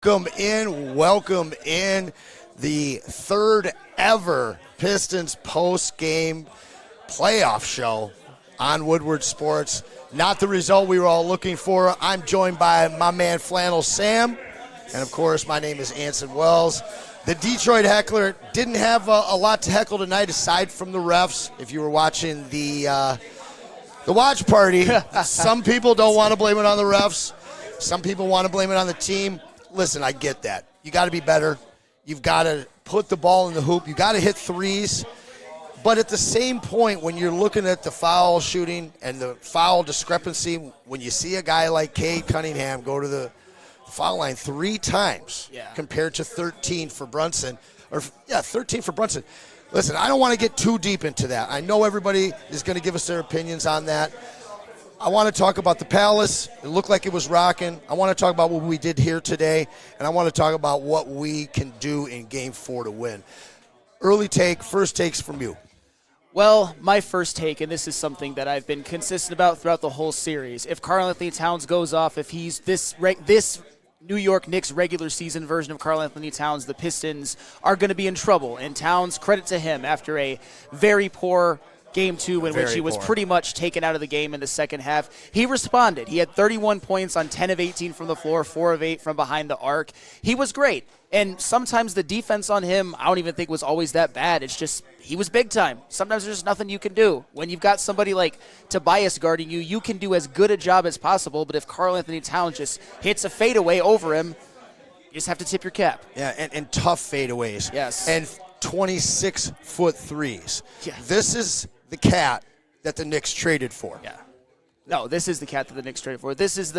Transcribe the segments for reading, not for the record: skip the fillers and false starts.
Welcome in the third ever Pistons post-game playoff show on Woodward Sports. Not the result we were all looking for. I'm joined by my man Flannel Sam, and of course my name is Anson Wells. The Detroit heckler didn't have a lot to heckle tonight aside from the refs. If you were watching the watch party, some people don't want to blame it on the refs. Some people want to blame it on the team. Listen, I get that. You got to be better. You've got to put the ball in the hoop. You got to hit threes. But at the same point, when you're looking at the foul shooting and the foul discrepancy, when you see a guy like Cade Cunningham go to the foul line 3 times compared to 13 for Brunson, 13 for Brunson. Listen, I don't want to get too deep into that. I know everybody is going to give us their opinions on that. I want to talk about the Palace. It looked like it was rocking. I want to talk about what we did here today, and I want to talk about what we can do in Game 4 to win. First takes from you. Well, my first take, and this is something that I've been consistent about throughout the whole series, if Karl-Anthony Towns goes off, if he's this New York Knicks regular season version of Karl-Anthony Towns, the Pistons are going to be in trouble. And Towns, credit to him, after a very poor Game 2 in which he was pretty much taken out of the game in the second half. He responded. He had 31 points on 10 of 18 from the floor, 4 of 8 from behind the arc. He was great. And sometimes the defense on him, I don't even think was always that bad. It's just he was big time. Sometimes there's nothing you can do. When you've got somebody like Tobias guarding you, you can do as good a job as possible. But if Karl-Anthony Towns just hits a fadeaway over him, you just have to tip your cap. Yeah, and tough fadeaways. Yes. And 26-foot threes. Yeah. This is the cat that the Knicks traded for. Yeah. No, this is the cat that the Knicks traded for. This is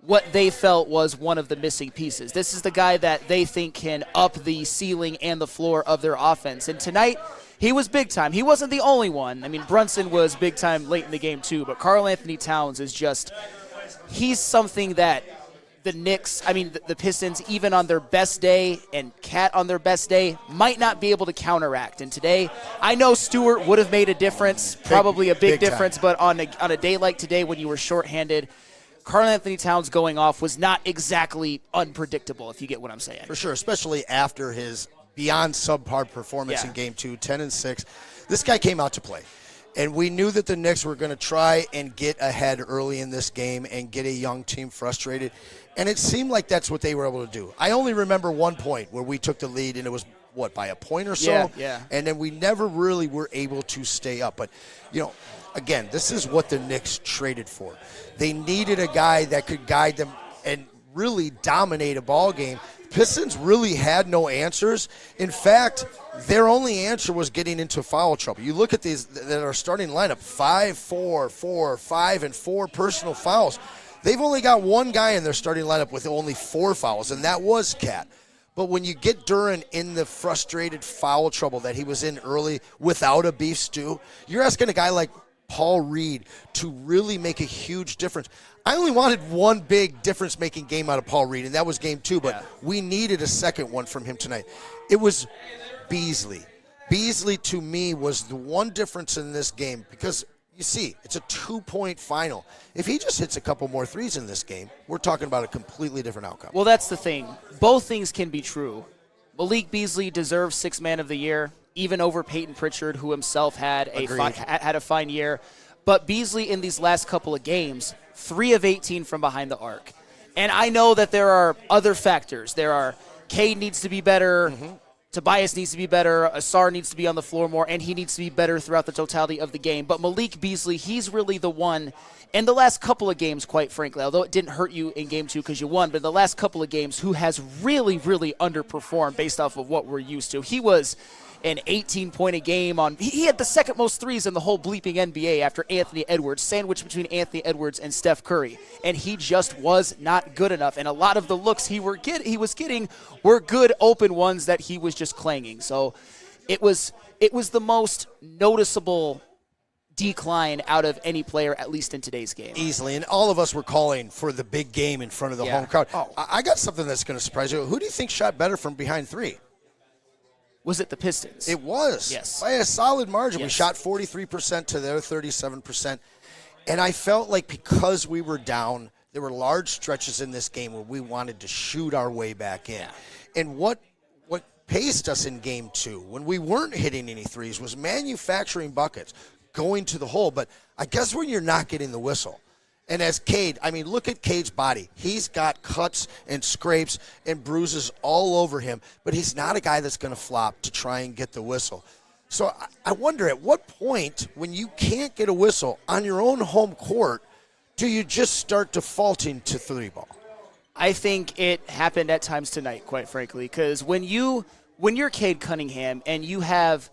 what they felt was one of the missing pieces. This is the guy that they think can up the ceiling and the floor of their offense. And tonight, he was big time. He wasn't the only one. I mean, Brunson was big time late in the game too, but Karl-Anthony Towns is he's something that the Pistons, even on their best day and Cat on their best day, might not be able to counteract. And today, I know Stewart would have made a difference, probably a big difference, but on a day like today when you were shorthanded, Karl-Anthony Towns going off was not exactly unpredictable, if you get what I'm saying. For sure, especially after his beyond subpar performance in Game 2, 10 and 6. This guy came out to play. And we knew that the Knicks were going to try and get ahead early in this game and get a young team frustrated. And it seemed like that's what they were able to do. I only remember one point where we took the lead, and it was, by a point or so? Yeah. And then we never really were able to stay up. But, again, this is what the Knicks traded for. They needed a guy that could guide them and really dominate a ball game. Pistons really had no answers. In fact, their only answer was getting into foul trouble. You look at these that are starting lineup, 5, 4, 4, 5, and 4 personal fouls. They've only got one guy in their starting lineup with only 4 fouls, and that was Cat. But when you get Duren in the frustrated foul trouble that he was in early without a beef stew, you're asking a guy like Paul Reed to really make a huge difference. I only wanted one big difference-making game out of Paul Reed, and that was Game 2, but we needed a second one from him tonight. It was Beasley. Beasley, to me, was the one difference in this game because, you see, it's a 2-point final. If he just hits a couple more threes in this game, we're talking about a completely different outcome. Well, that's the thing. Both things can be true. Malik Beasley deserves Sixth Man of the Year, even over Peyton Pritchard, who himself had a fine year. But Beasley in these last couple of games, 3 of 18 from behind the arc. And I know that there are other factors. Cade needs to be better. Mm-hmm. Tobias needs to be better. Asar needs to be on the floor more, and he needs to be better throughout the totality of the game. But Malik Beasley, he's really the one in the last couple of games, quite frankly, although it didn't hurt you in Game 2 because you won, but in the last couple of games, who has really, really underperformed based off of what we're used to. He was an 18-point-a-game he had the second most threes in the whole bleeping NBA after Anthony Edwards, sandwiched between Anthony Edwards and Steph Curry, and he just was not good enough. And a lot of the looks he was getting were good open ones that he was just clanging. So it was the most noticeable decline out of any player, at least in today's game. Easily, and all of us were calling for the big game in front of the home crowd. Oh, I got something that's going to surprise you. Who do you think shot better from behind 3? Was it the Pistons? It was. Yes. By a solid margin. Yes. We shot 43% to their 37%. And I felt like because we were down there were large stretches in this game where we wanted to shoot our way back in. And what paced us in game 2 when we weren't hitting any threes was manufacturing buckets, going to the hole. But I guess when you're not getting the whistle, and as Cade, I mean, look at Cade's body. He's got cuts and scrapes and bruises all over him, but he's not a guy that's going to flop to try and get the whistle. So I wonder, at what point, when you can't get a whistle on your own home court, do you just start defaulting to 3-ball? I think it happened at times tonight, quite frankly, because when you're Cade Cunningham and you have,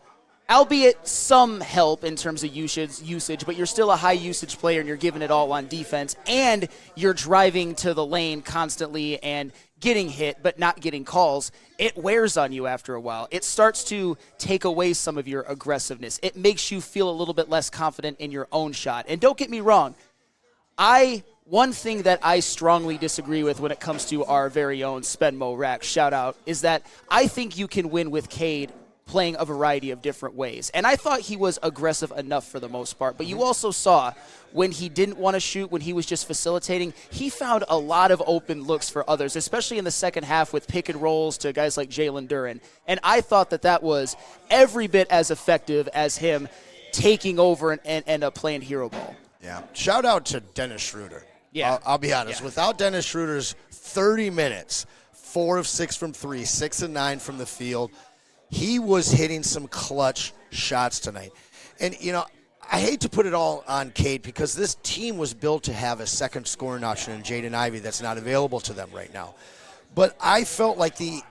albeit some help in terms of usage, but you're still a high-usage player and you're giving it all on defense, and you're driving to the lane constantly and getting hit but not getting calls, it wears on you after a while. It starts to take away some of your aggressiveness. It makes you feel a little bit less confident in your own shot. And don't get me wrong, one thing that I strongly disagree with when it comes to our very own Spenmo Rack, shout out, is that I think you can win with Cade playing a variety of different ways. And I thought he was aggressive enough for the most part. But you also saw when he didn't want to shoot, when he was just facilitating, he found a lot of open looks for others, especially in the second half with pick and rolls to guys like Jalen Duren. And I thought that was every bit as effective as him taking over and playing hero ball. Yeah. Shout out to Dennis Schroeder. Yeah. I'll be honest. Yeah. Without Dennis Schroeder's 30 minutes, 4 of 6 from 3, 6 of 9 from the field, he was hitting some clutch shots tonight. And, you know, I hate to put it all on Cade because this team was built to have a second scoring option in Jaden Ivey that's not available to them right now. But I felt like the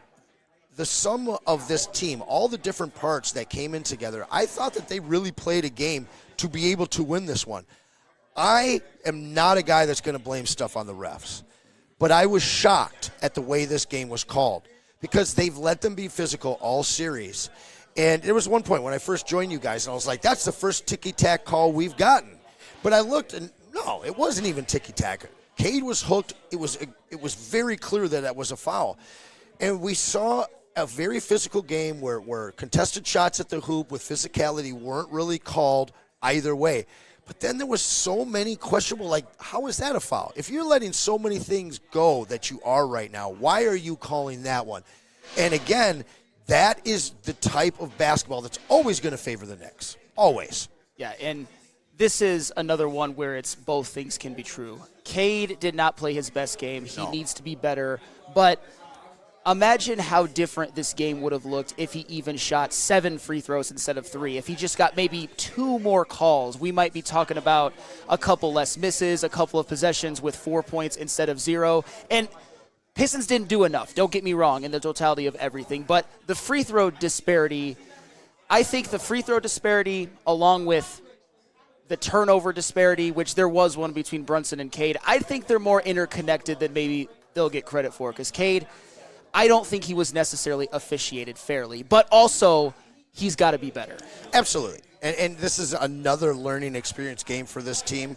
sum of this team, all the different parts that came in together, I thought that they really played a game to be able to win this one. I am not a guy that's going to blame stuff on the refs, but I was shocked at the way this game was called because they've let them be physical all series. And there was one point when I first joined you guys, and I was like, that's the first ticky-tack call we've gotten. But I looked, and no, it wasn't even ticky-tack. Cade was hooked. It was very clear that was a foul. And we saw a very physical game where contested shots at the hoop with physicality weren't really called either way. But then there was so many questionable, like, how is that a foul? If you're letting so many things go that you are right now, why are you calling that one? And again, that is the type of basketball that's always going to favor the Knicks. Always. Yeah, and this is another one where it's both things can be true. Cade did not play his best game. He needs to be better. But imagine how different this game would have looked if he even shot 7 free throws instead of 3. If he just got maybe 2 more calls, we might be talking about a couple less misses, a couple of possessions with 4 points instead of 0. And Pistons didn't do enough, don't get me wrong, in the totality of everything. But the free throw disparity, I think the free throw disparity along with the turnover disparity, which there was one between Brunson and Cade, I think they're more interconnected than maybe they'll get credit for. Because Cade, I don't think he was necessarily officiated fairly, but also he's got to be better. Absolutely. And this is another learning experience game for this team.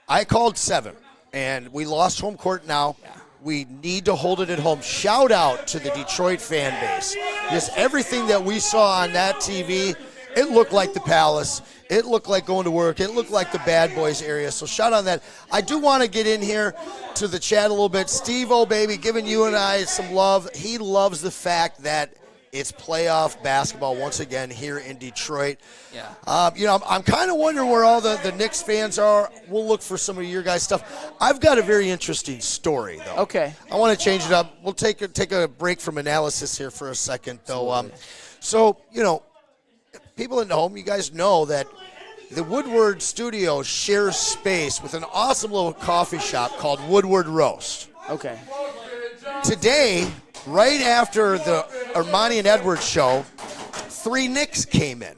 I called 7, and we lost home court now. Yeah. We need to hold it at home. Shout out to the Detroit fan base. Because everything that we saw on that TV, it looked like the Palace. It looked like going to work. It looked like the Bad Boys area. So shout out on that. I do want to get in here to the chat a little bit. Steve, oh baby, giving you and I some love. He loves the fact that it's playoff basketball once again here in Detroit. Yeah. I'm kind of wondering where all the Knicks fans are. We'll look for some of your guys' stuff. I've got a very interesting story, though. Okay. I want to change it up. We'll take a break from analysis here for a second, though. So, people at home, you guys know that the Woodward studio shares space with an awesome little coffee shop called Woodward Roast. Okay. Today, right after the Armani and Edwards show, 3 Knicks came in.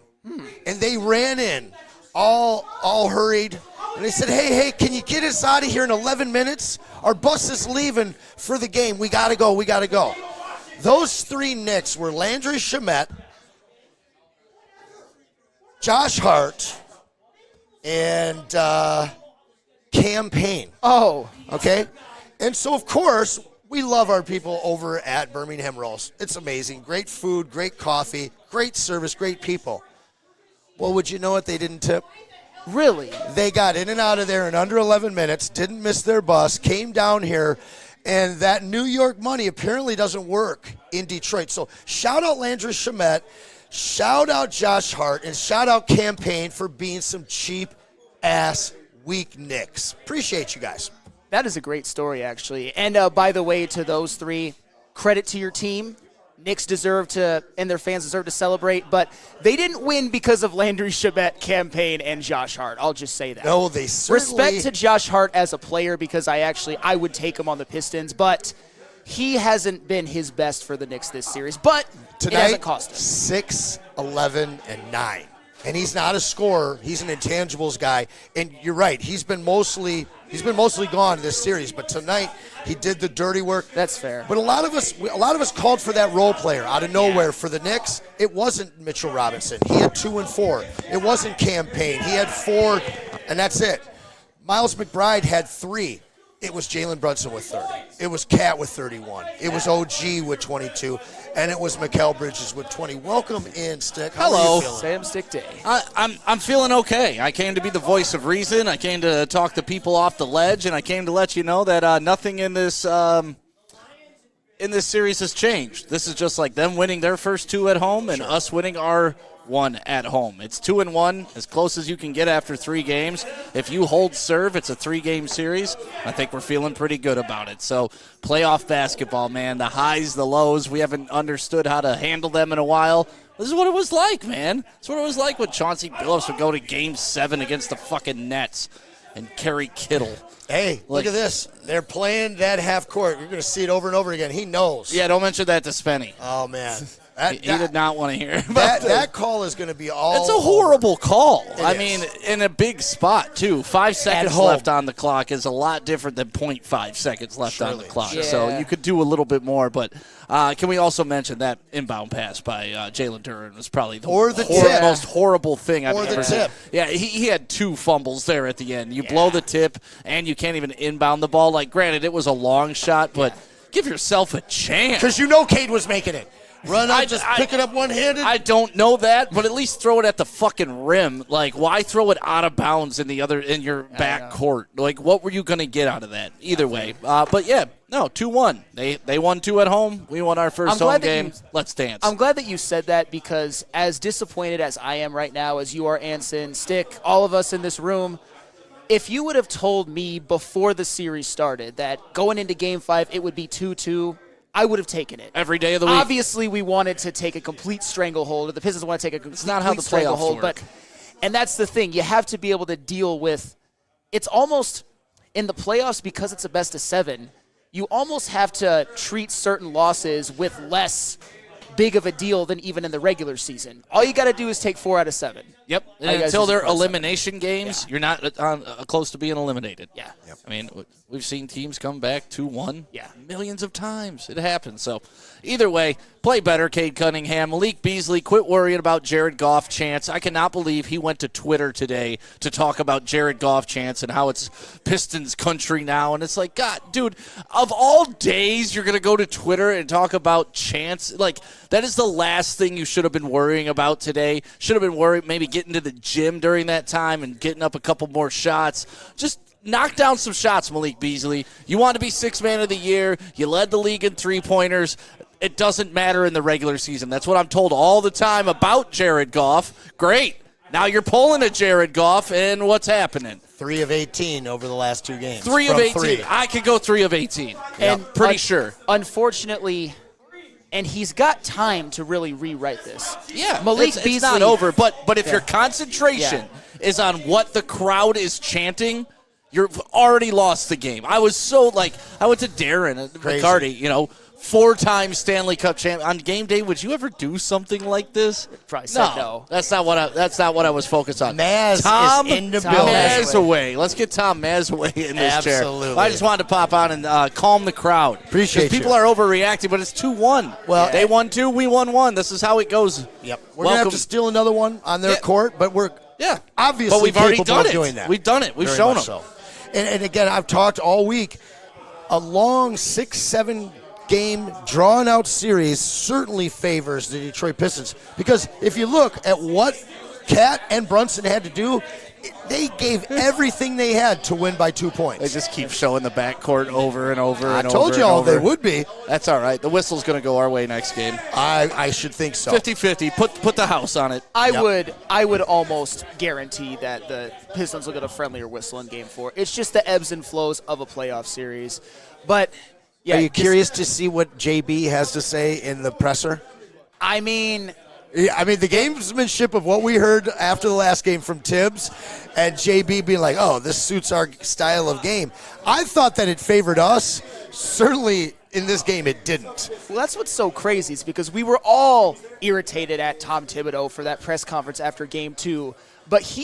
And they ran in, all hurried. And they said, hey, can you get us out of here in 11 minutes? Our bus is leaving for the game. We got to go. Those 3 Knicks were Landry Shamet, Josh Hart, and Cam Payne. Oh. Okay? And so, of course, we love our people over at Birmingham Roast. It's amazing. Great food, great coffee, great service, great people. Well, would you know what they didn't tip? Really? They got in and out of there in under 11 minutes, didn't miss their bus, came down here, and that New York money apparently doesn't work in Detroit. So shout out Landry Shamet, shout out Josh Hart, and shout out Campaign for being some cheap-ass weak Knicks. Appreciate you guys. That is a great story, actually. And by the way, to those three, credit to your team. Knicks deserve to, and their fans deserve to celebrate, but they didn't win because of Landry Shamet, Campaign, and Josh Hart. I'll just say that. No, they certainly... Respect to Josh Hart as a player, because I would take him on the Pistons, but he hasn't been his best for the Knicks this series. But tonight, it hasn't cost him. 6, 11, and 9. And he's not a scorer. He's an intangibles guy. And you're right. He's been mostly gone this series. But tonight he did the dirty work. That's fair. But a lot of us called for that role player out of nowhere for the Knicks. It wasn't Mitchell Robinson. He had 2 and 4. It wasn't Campaign. He had 4, and that's it. Miles McBride had 3. It was Jalen Brunson with 30. It was Cat with 31. It was OG with 22. And it was Mikal Bridges with 20. Welcome in, Stick. How are you feeling? Sam Stick Day. I'm feeling okay. I came to be the voice of reason. I came to talk the people off the ledge, and I came to let you know that nothing in this series has changed. This is just like them winning their first 2 at home and us winning our 1 at home. It's 2-1, as close as you can get after 3 games. If you hold serve, it's a 3-game series. I think we're feeling pretty good about it. So playoff basketball, man, the highs, the lows, we haven't understood how to handle them in a while. This is what it was like, man. This is what it was like when Chauncey Billups would go to Game 7 against the fucking Nets and Kerry Kittle. Hey, look at this. They're playing that half court. You're going to see it over and over again. He knows. Yeah, don't mention that to Spenny. Oh, man. He did not want to hear about that call is going to be all. It's a horrible call. I mean, in a big spot, too. 5 seconds left on the clock is a lot different than 0.5 seconds left on the clock. Yeah. So you could do a little bit more. But can we also mention that inbound pass by Jalen Duren was probably the most horrible thing I've ever seen. Yeah, he had 2 fumbles there at the end. You blow the tip, and you can't even inbound the ball. Like, granted, it was a long shot, but give yourself a chance. Because Cade was making it. Run up, just pick it up one-handed? I don't know that, but at least throw it at the fucking rim. Like, why throw it out of bounds in your back court? Like, what were you going to get out of that? Either way. But, yeah, no, 2-1. They won 2 at home. We won our first home game. Let's dance. I'm glad that you said that, because as disappointed as I am right now, as you are, Anson, Stick, all of us in this room, if you would have told me before the series started that going into Game 5 it would be 2-2, I would have taken it. Every day of the week. Obviously, we wanted to take a complete stranglehold, or the Pistons want to take a complete stranglehold. But, and that's the thing. You have to be able to deal with, it's almost, in the playoffs, because it's a best of 7, you almost have to treat certain losses with less big of a deal than even in the regular season. All you got to do is take 4 out of 7. Yep. And until they're elimination games, you're not close to being eliminated. Yeah. Yep. I mean, we've seen teams come back 2-1 millions of times. It happens. So either way, play better, Cade Cunningham. Malik Beasley, quit worrying about Jared Goff chance. I cannot believe he went to Twitter today to talk about Jared Goff chance and how it's Pistons country now. And it's like, God, dude, of all days you're going to go to Twitter and talk about chance? Like, that is the last thing you should have been worrying about today. Should have been worried maybe getting to the gym during that time and getting up a couple more shots. Just knock down some shots, Malik Beasley. You want to be 6th man of the year. You led the league in 3-pointers. It doesn't matter in the regular season. That's what I'm told all the time about Jared Goff. Great. Now you're pulling a Jared Goff, and what's happening? 3 of 18 over the last 2 games. 3 of 18. I could go 3 of 18. And pretty sure. Unfortunately, and he's got time to really rewrite this. Yeah, Malik Beasley, it's not over. But if your concentration is on what the crowd is chanting, you've already lost the game. I was so I went to Darren McCarty, 4-time Stanley Cup champ on game day. Would you ever do something like this? Probably said no. That's not what I was focused on. Maz Tom is in the building. Mazaway. Let's get Tom Mazaway in this chair. Absolutely. I just wanted to pop on and calm the crowd. Appreciate you. People are overreacting, but it's 2-1. Well, they won 2, we won 1. This is how it goes. Yep. We're going to have to steal another one on their court, but we're obviously but we've already capable done of doing that. We've done it. We've Very shown much them. So. And again, I've talked all week. A long 6-7 game drawn-out series certainly favors the Detroit Pistons, because if you look at what Cat and Brunson had to do, they gave everything they had to win by 2 points. They just keep showing the backcourt over and over and over. I told you all they would be. That's all right. The whistle's going to go our way next game. I should think so. 50-50. Put the house on it. I would almost guarantee that the Pistons will get a friendlier whistle in Game 4. It's just the ebbs and flows of a playoff series. But yeah, are you curious to see what JB has to say in the presser? I mean, the gamesmanship of what we heard after the last game from Tibbs and JB being like, oh, this suits our style of game. I thought that it favored us. Certainly in this game it didn't. Well, that's what's so crazy is because we were all irritated at Tom Thibodeau for that press conference after Game 2. But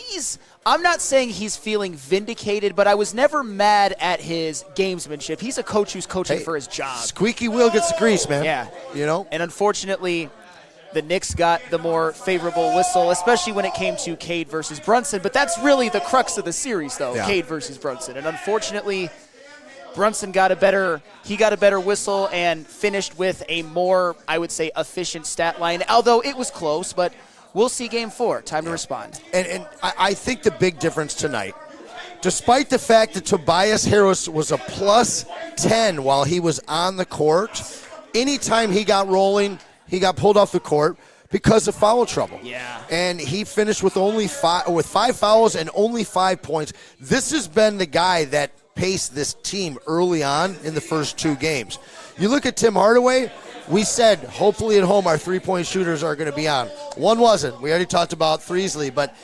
I'm not saying he's feeling vindicated, but I was never mad at his gamesmanship. He's a coach who's coaching for his job. Squeaky wheel gets the grease, man. Yeah. You know? And unfortunately, the Knicks got the more favorable whistle, especially when it came to Cade versus Brunson. But that's really the crux of the series, though, Cade versus Brunson. And unfortunately, Brunson got a better whistle and finished with a more, I would say, efficient stat line. Although it was close, but we'll see Game 4. Time to respond. And I think the big difference tonight, despite the fact that Tobias Harris was a plus 10 while he was on the court, anytime he got rolling, he got pulled off the court because of foul trouble. Yeah. And he finished with five fouls and only 5 points. This has been the guy that paced this team early on in the first 2 games. You look at Tim Hardaway, we said hopefully at home our three-point shooters are going to be on. One wasn't. We already talked about Freesley, but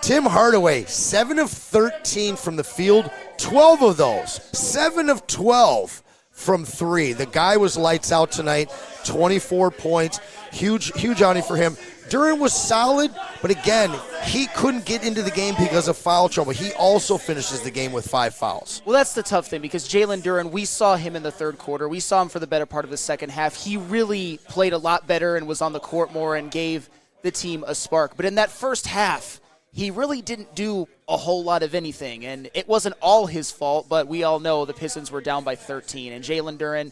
Tim Hardaway, 7 of 13 from the field, 12 of those, 7 of 12 from 3. The guy was lights out tonight, 24 points, huge outing for him. Duren was solid, but again, he couldn't get into the game because of foul trouble. He also finishes the game with 5 fouls. Well, that's the tough thing because Jalen Duren, we saw him in the third quarter. We saw him for the better part of the second half. He really played a lot better and was on the court more and gave the team a spark. But in that first half, he really didn't do a whole lot of anything. And it wasn't all his fault, but we all know the Pistons were down by 13. And Jalen Duren,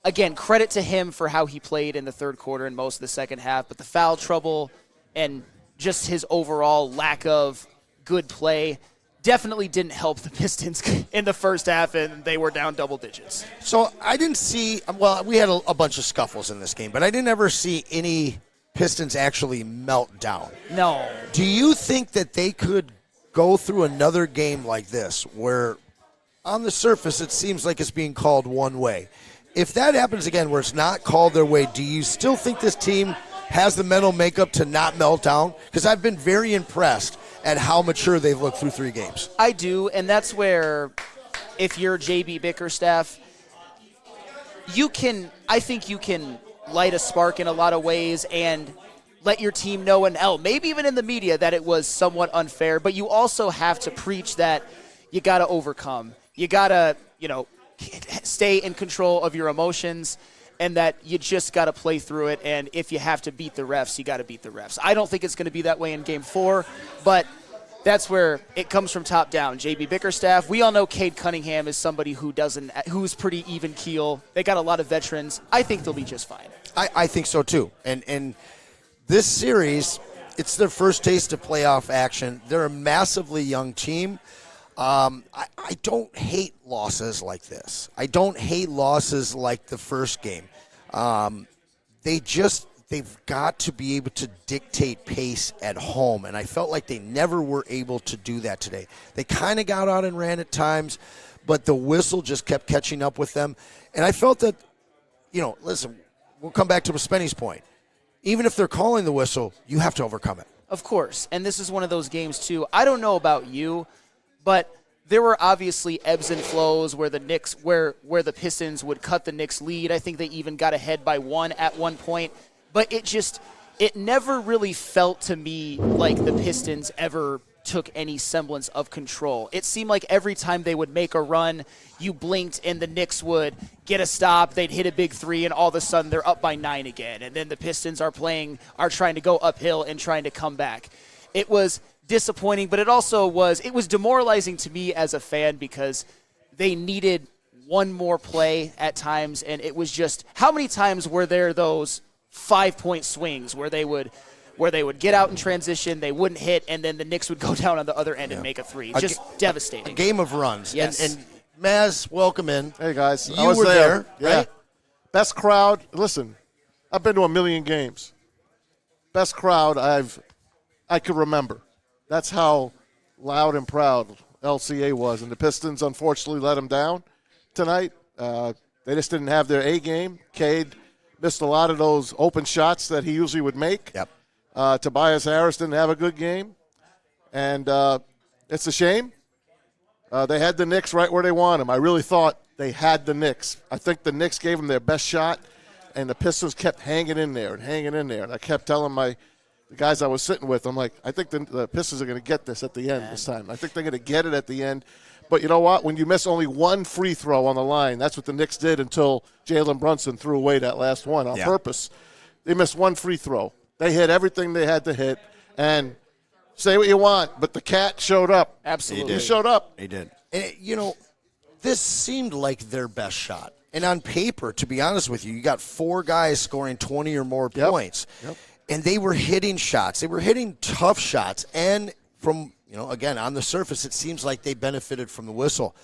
again, credit to him for how he played in the third quarter and most of the second half. But the foul trouble and just his overall lack of good play definitely didn't help the Pistons in the first half, and they were down double digits. So I didn't see, well, we had a bunch of scuffles in this game, but I didn't ever see any Pistons actually melt down. No. Do you think that they could go through another game like this where on the surface it seems like it's being called one way? If that happens again where it's not called their way, do you still think this team has the mental makeup to not melt down? Because I've been very impressed at how mature they've looked through 3 games. I do, and that's where if you're JB Bickerstaff, I think you can light a spark in a lot of ways and let your team know, and maybe even in the media, that it was somewhat unfair. But you also have to preach that you got to overcome. You got to, stay in control of your emotions, and that you just got to play through it. And if you have to beat the refs, you got to beat the refs. I don't think it's going to be that way in Game 4, but that's where it comes from top down. JB Bickerstaff, we all know Cade Cunningham is somebody who's pretty even keel. They got a lot of veterans. I think they'll be just fine. I think so too. And this series, it's their first taste of playoff action. They're a massively young team. I don't hate losses like this. I don't hate losses like the first game. They've got to be able to dictate pace at home, and I felt like they never were able to do that today. They kind of got out and ran at times, but the whistle just kept catching up with them. And I felt that, listen, we'll come back to Spenny's point. Even if they're calling the whistle, you have to overcome it. Of course, and this is one of those games, too. I don't know about you, but there were obviously ebbs and flows where the Knicks, where the Pistons would cut the Knicks lead. I think they even got ahead by 1 at one point. But it never really felt to me like the Pistons ever took any semblance of control. It seemed like every time they would make a run, you blinked and the Knicks would get a stop, they'd hit a big 3, and all of a sudden they're up by 9 again. And then the Pistons are trying to go uphill and trying to come back. It was disappointing, but it was demoralizing to me as a fan because they needed one more play at times, and it was just, how many times were there those 5-point swings where they would where they would get out in transition, they wouldn't hit, and then the Knicks would go down on the other end and make a three. Just devastating. A game of runs. Yes. And Maz, welcome in. Hey, guys. You were there, right? Best crowd. Listen, I've been to 1 million games. Best crowd I could remember. That's how loud and proud LCA was. And the Pistons, unfortunately, let them down tonight. They just didn't have their A game. Cade missed a lot of those open shots that he usually would make. Yep. Tobias Harris didn't have a good game. And it's a shame. They had the Knicks right where they want them. I really thought they had the Knicks. I think the Knicks gave them their best shot, and the Pistons kept hanging in there. And I kept telling the guys I was sitting with, I'm like, I think the Pistons are going to get this at the end this time. I think they're going to get it at the end. But you know what? When you miss only one free throw on the line, that's what the Knicks did until Jalen Brunson threw away that last one on purpose. They missed one free throw. They hit everything they had to hit. And say what you want, but the cat showed up. Absolutely. He showed up. He did. And, this seemed like their best shot. And on paper, to be honest with you, you got 4 guys scoring 20 or more points. Yep. And they were hitting shots. They were hitting tough shots. And from, again, on the surface, it seems like they benefited from the whistle.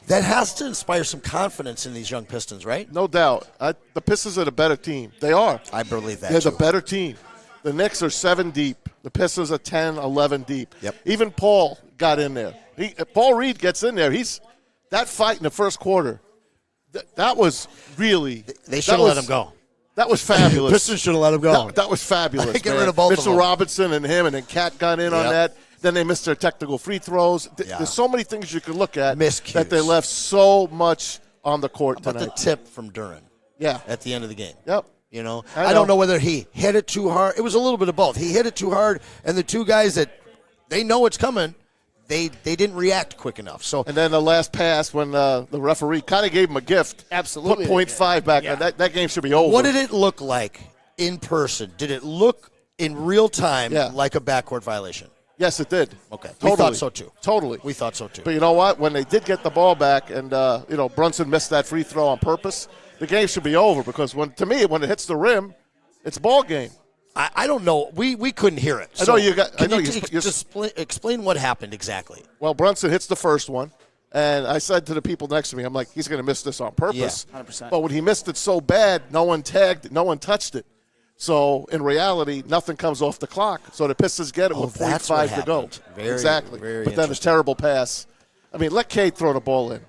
That has to inspire some confidence in these young Pistons, right? No doubt. The Pistons are the better team. They are. I believe that, They're too. the better team. The Knicks are 7 deep. The Pistons are 10, 11 deep. Yep. Even Paul got in there. Paul Reed gets in there. That fight in the first quarter, that was really – They should have let him go. That was fabulous. Pistons should have let him go. That was fabulous. Get rid of both Mitchell of them. Robinson and him, and then Cat got in on that. Then they missed their technical free throws. There's so many things you could look at Miscues. that they left so much on the court How about tonight. the tip from Duren at the end of the game? Yep. I don't know whether he hit it too hard. It was a little bit of both. He hit it too hard, and the two guys that they know it's coming, they didn't react quick enough. So and then the last pass when the referee kind of gave him a gift. Absolutely. Put 0.5 back. Yeah. That game should be over. what did it look like in person? Did it look in real time like a backcourt violation? Yes, it did. Okay. Totally. We thought so, too. Totally. We thought so, too. But you know what? When they did get the ball back and, Brunson missed that free throw on purpose, the game should be over because, when it hits the rim, it's ball game. I don't know. We couldn't hear it. I know you got. Can you explain what happened exactly? Well, Brunson hits the first one, and I said to the people next to me, I'm like, he's going to miss this on purpose. Yeah, 100%. But when he missed it so bad, no one tagged it, no one touched it. So, in reality, nothing comes off the clock. So the Pistons get it with that's 0.5 what to go. happened. Exactly. Very but then a terrible pass. I mean, let Cade throw the ball in.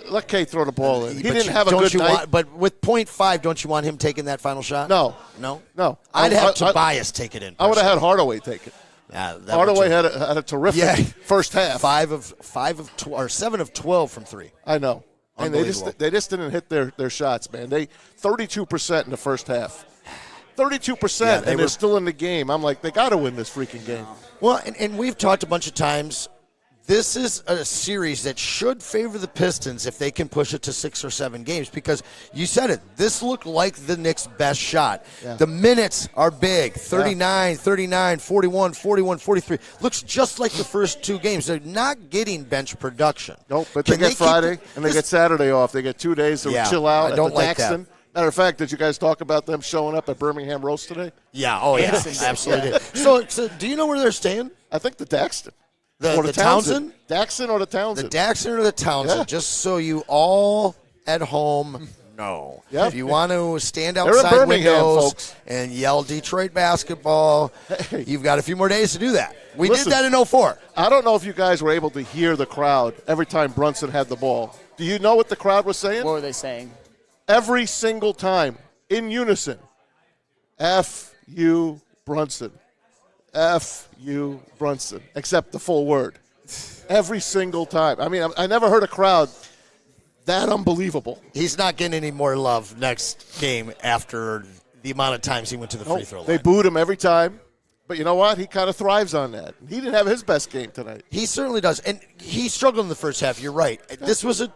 Let Cade throw the ball in. He didn't have a good night. But with 0.5, don't you want him taking that final shot? No. No? I'd have Tobias take it in. I would have had Hardaway take it. Hardaway had a terrific first half. 7 of 12 from 3. I know. And they just didn't hit their shots, man. They 32% in the first half. 32%, and they're still in the game. I'm like, they got to win this freaking game. Well, and we've talked a bunch of times. This is a series that should favor the Pistons if they can push it to 6 or 7 games because you said it. This looked like the Knicks' best shot. Yeah. The minutes are big, 39, 39, 41, 41, 43. Looks just like the first 2 games. They're not getting bench production. Nope, but they get Friday and they get Saturday off. They get 2 days to chill out at the Daxton. Matter of fact, did you guys talk about them showing up at Birmingham Roast today? Yeah, absolutely. So do you know where they're staying? I think the Daxton. The Townsend? Daxton or the Townsend? The Daxton or the Townsend, just so you all at home know. Yep. If you want to stand outside windows folks. And yell Detroit basketball, you've got a few more days to do that. We did that in 2004. I don't know if you guys were able to hear the crowd every time Brunson had the ball. Do you know what the crowd was saying? What were they saying? Every single time, in unison, F you Brunson. F you Brunson, except the full word. Every single time. I mean, I never heard a crowd that unbelievable. He's not getting any more love next game after the amount of times he went to the free throw line. They booed him every time. But you know what? He kind of thrives on that. He didn't have his best game tonight. He certainly does. And he struggled in the first half. You're right. This was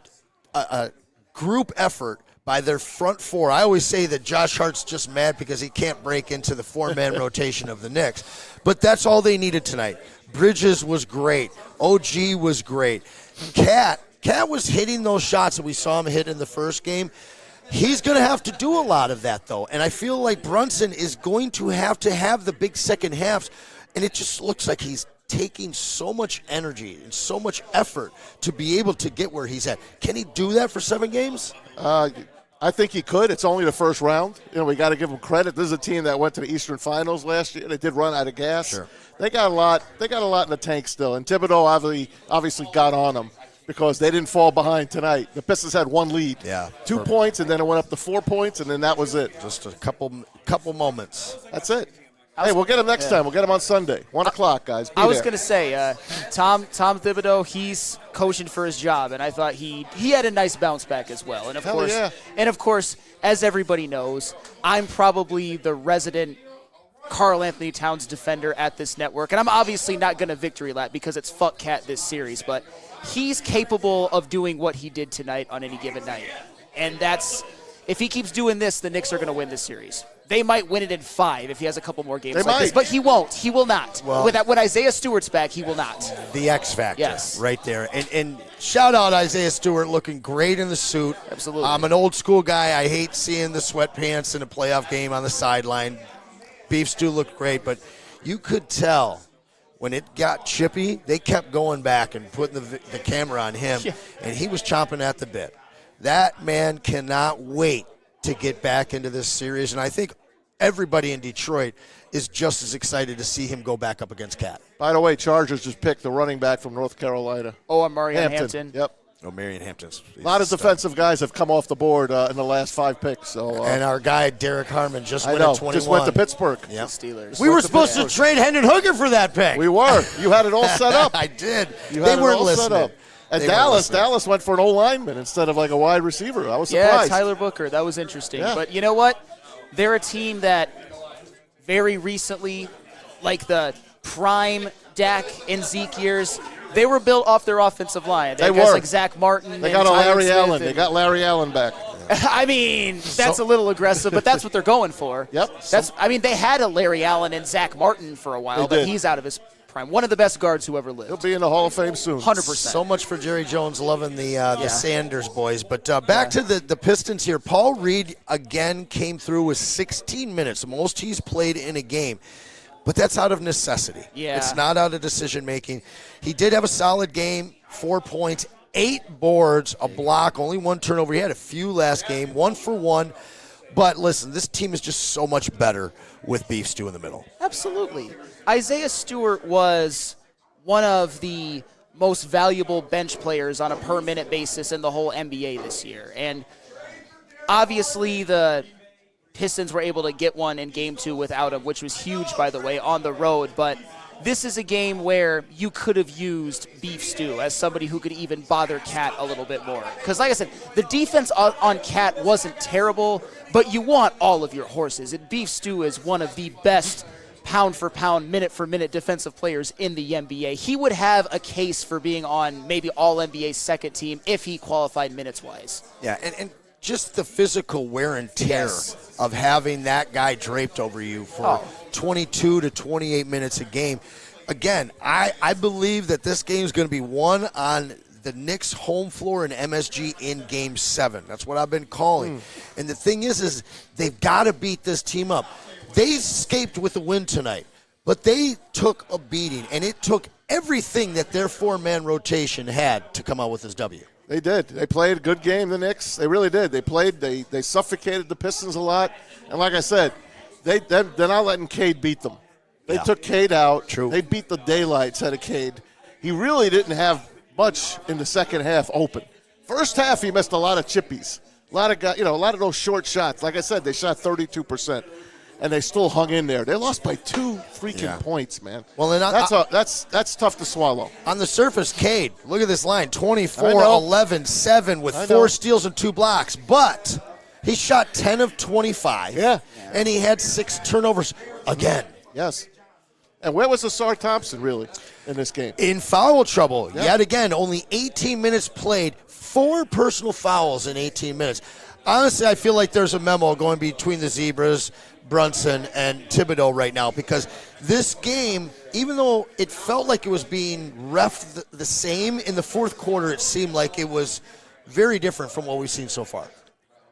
a group effort by their front 4. I always say that Josh Hart's just mad because he can't break into the 4-man rotation of the Knicks. But that's all they needed tonight. Bridges was great. OG was great. Cat was hitting those shots that we saw him hit in the first game. He's going to have to do a lot of that, though. And I feel like Brunson is going to have the big second halves. And it just looks like he's taking so much energy and so much effort to be able to get where he's at. Can he do that for 7 games? I think he could. It's only the first round. We got to give him credit. This is a team that went to the Eastern Finals last year. They did run out of gas. Sure. They got a lot. They got a lot in the tank still. And Thibodeau obviously got on them because they didn't fall behind tonight. The Pistons had 1 lead. Yeah. 2 points, and then it went up to 4 points, and then that was it. Just a couple moments. That's it. Hey, we'll get him next time. We'll get him on Sunday, 1 o'clock, guys. I was going to say, Tom Thibodeau, he's coaching for his job, and I thought he had a nice bounce back as well. And of course, as everybody knows, I'm probably the resident Karl Anthony Towns defender at this network, and I'm obviously not going to victory lap because it's fuck Cat this series, but he's capable of doing what he did tonight on any given night. And if he keeps doing this, the Knicks are going to win this series. They might win it in 5 if he has a couple more games like this, but he won't. He will not. Well, when Isaiah Stewart's back, he will not. The X factor, yes, right there. And shout out Isaiah Stewart, looking great in the suit. Absolutely. I'm an old school guy. I hate seeing the sweatpants in a playoff game on the sideline. Beef stew looked great, but you could tell when it got chippy, they kept going back and putting the camera on him, and he was chomping at the bit. That man cannot wait to get back into this series, and I think everybody in Detroit is just as excited to see him go back up against Cat. By the way, Chargers just picked the running back from North Carolina. Amon-Ra Hampton. Yep. Marion Hampton's. A lot of defensive guys have come off the board in the last 5 picks. So, and our guy, Derek Harmon, just went at 21. Just went to Pittsburgh. Yep. Steelers. We were supposed to trade Hendon Hooker for that pick. We were. You had it all set up. I did. They weren't listening. And Dallas went for an O-lineman instead of like a wide receiver. I was surprised. Yeah, Tyler Booker. That was interesting. Yeah. But you know what? They're a team that very recently, like the prime Dak and Zeke years, they were built off their offensive line. They were like Zach Martin. They got Larry Allen. They got Larry Allen back. I mean, that's a little aggressive, but that's what they're going for. Yep. They had a Larry Allen and Zach Martin for a while, but he's out of his prime. One of the best guards who ever lived. He'll be in the Hall of Fame soon. 100%. So much for Jerry Jones loving the Sanders boys. But back to the Pistons here. Paul Reed again came through with 16 minutes, the most he's played in a game. But that's out of necessity. Yeah. It's not out of decision-making. He did have a solid game, 4 points, 8 boards, a block, only 1 turnover. He had a few last game, 1 for 1. But listen, this team is just so much better with Beef Stew in the middle. Absolutely. Isaiah Stewart was one of the most valuable bench players on a per-minute basis in the whole NBA this year. And obviously the Pistons were able to get one in Game 2 without him, which was huge, by the way, on the road. But this is a game where you could have used Beef Stew as somebody who could even bother Cat a little bit more. Because, like I said, the defense on Cat wasn't terrible, but you want all of your horses. And Beef Stew is one of the best pound-for-pound, minute-for-minute defensive players in the NBA. He would have a case for being on maybe All-NBA second team if he qualified minutes-wise. Yeah, and just the physical wear and tear of having that guy draped over you for 22 to 28 minutes a game. Again, I believe that this game is going to be won on the Knicks' home floor in MSG in Game 7. That's what I've been calling. And the thing is they've got to beat this team up. They escaped with a win tonight, but they took a beating, and it took everything that their 4-man rotation had to come out with this W. They did. They played a good game, the Knicks. They really did. They suffocated the Pistons a lot. And like I said, they're not letting Cade beat them. They took Cade out. True. They beat the daylights out of Cade. He really didn't have much in the second half open. First half, he missed a lot of chippies. A lot of those short shots. Like I said, they shot 32%. And they still hung in there. They lost by 2 freaking points, man. Well, and that's tough to swallow. On the surface, Cade, look at this line, 24, 11, 7 with 4 steals and 2 blocks. But he shot 10 of 25. Yeah. And he had 6 turnovers again. Yes. And where was Asar Thompson, really, in this game? In foul trouble. Yeah. Yet again, only 18 minutes played, 4 personal fouls in 18 minutes. Honestly, I feel like there's a memo going between the Zebras, Brunson, and Thibodeau right now, because this game, even though it felt like it was being reffed the same, in the fourth quarter it seemed like it was very different from what we've seen so far.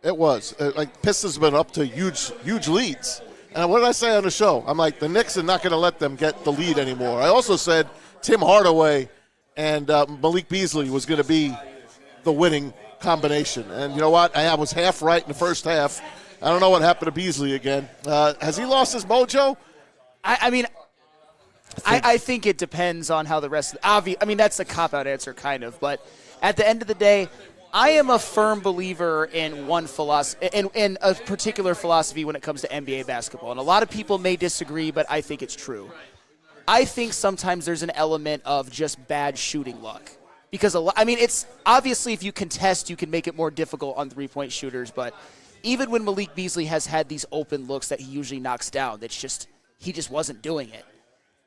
It was. Like, Pistons been up to huge leads. And what did I say on the show? I'm like, the Knicks are not going to let them get the lead anymore. I also said Tim Hardaway and Malik Beasley was going to be the winning combination. And you know what? I was half right in the first half. I don't know what happened to Beasley again. Has he lost his mojo? I think it depends on how the rest of that's a cop-out answer, kind of. But at the end of the day, I am a firm believer in one philosophy, in a particular philosophy when it comes to NBA basketball. And a lot of people may disagree, but I think it's true. I think sometimes there's an element of just bad shooting luck. Because, it's obviously if you contest, you can make it more difficult on three-point shooters. But even when Malik Beasley has had these open looks that he usually knocks down, he just wasn't doing it.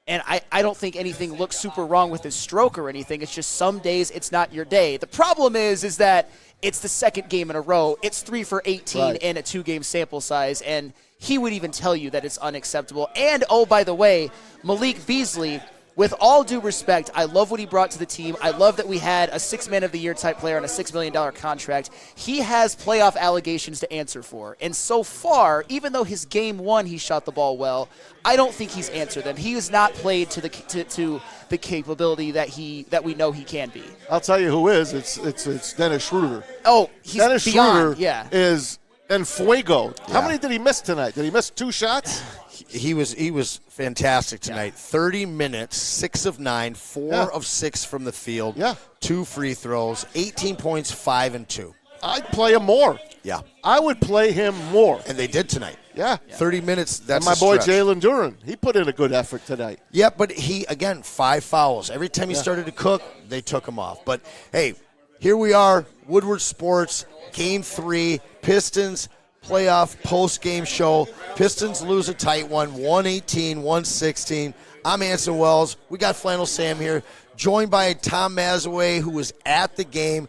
And I don't think anything looks super wrong with his stroke or anything. It's just some days it's not your day. The problem is that it's the second game in a row. It's 3 for 18 in a 2-game sample size, and he would even tell you that it's unacceptable. And, oh, by the way, Malik Beasley, with all due respect, I love what he brought to the team. I love that we had a 6-man of the year type player on a $6 million contract. He has playoff allegations to answer for. And so far, even though his game one he shot the ball well, I don't think he's answered them. He has not played to the capability that we know he can be. I'll tell you who is. It's Dennis Schroeder. Oh, he's Dennis beyond. Schroeder is en fuego. Yeah. How many did he miss tonight? Did he miss 2 shots? He was fantastic tonight. 30 minutes, 6 of 9, 4 of 6 from the field, 2 free throws, 18 points, 5 and 2. I'd play him more. Yeah. I would play him more. And they did tonight. Yeah. 30 minutes, that's and my boy Jalen Duren, he put in a good effort tonight. Yeah, but he, again, 5 fouls. Every time he started to cook, they took him off. But, hey, here we are, Woodward Sports, Game 3, Pistons, playoff post-game show. Pistons lose a tight one, 118-116. I'm Anson Wells. We got Flannel Sam here, joined by Tom Mazaway, who was at the game.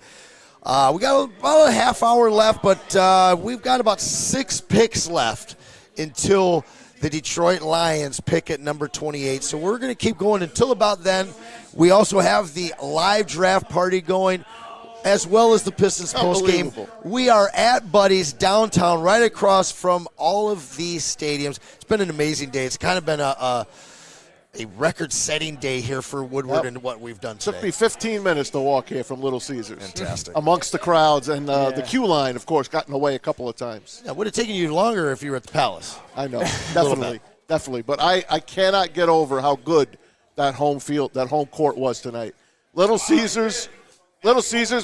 We got about a half hour left, but we've got about 6 picks left until the Detroit Lions pick at number 28. So we're going to keep going until about then. We also have the live draft party going, as well as the Pistons post-game. We are at Buddy's downtown, right across from all of these stadiums. It's been an amazing day. It's kind of been a record-setting day here for Woodward and what we've done today. Took me 15 minutes to walk here from Little Caesars. Fantastic. Amongst the crowds, and the queue line, of course, got in the way a couple of times. Yeah, it would have taken you longer if you were at the Palace. I know, definitely. But I cannot get over how good that home court was tonight. Little Caesars,